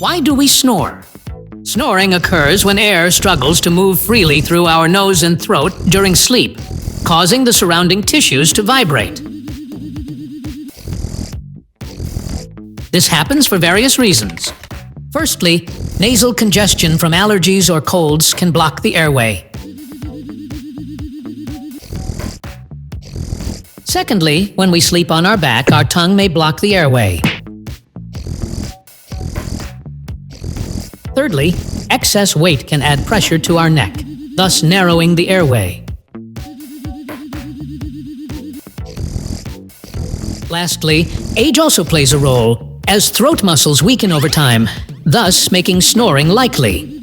Why do we snore? Snoring occurs when air struggles to move freely through our nose and throat during sleep, causing the surrounding tissues to vibrate. This happens for various reasons. Firstly, nasal congestion from allergies or colds can block the airway. Secondly, when we sleep on our back, our tongue may block the airway. Thirdly, excess weight can add pressure to our neck, thus narrowing the airway. Lastly, age also plays a role, as throat muscles weaken over time, thus making snoring likely.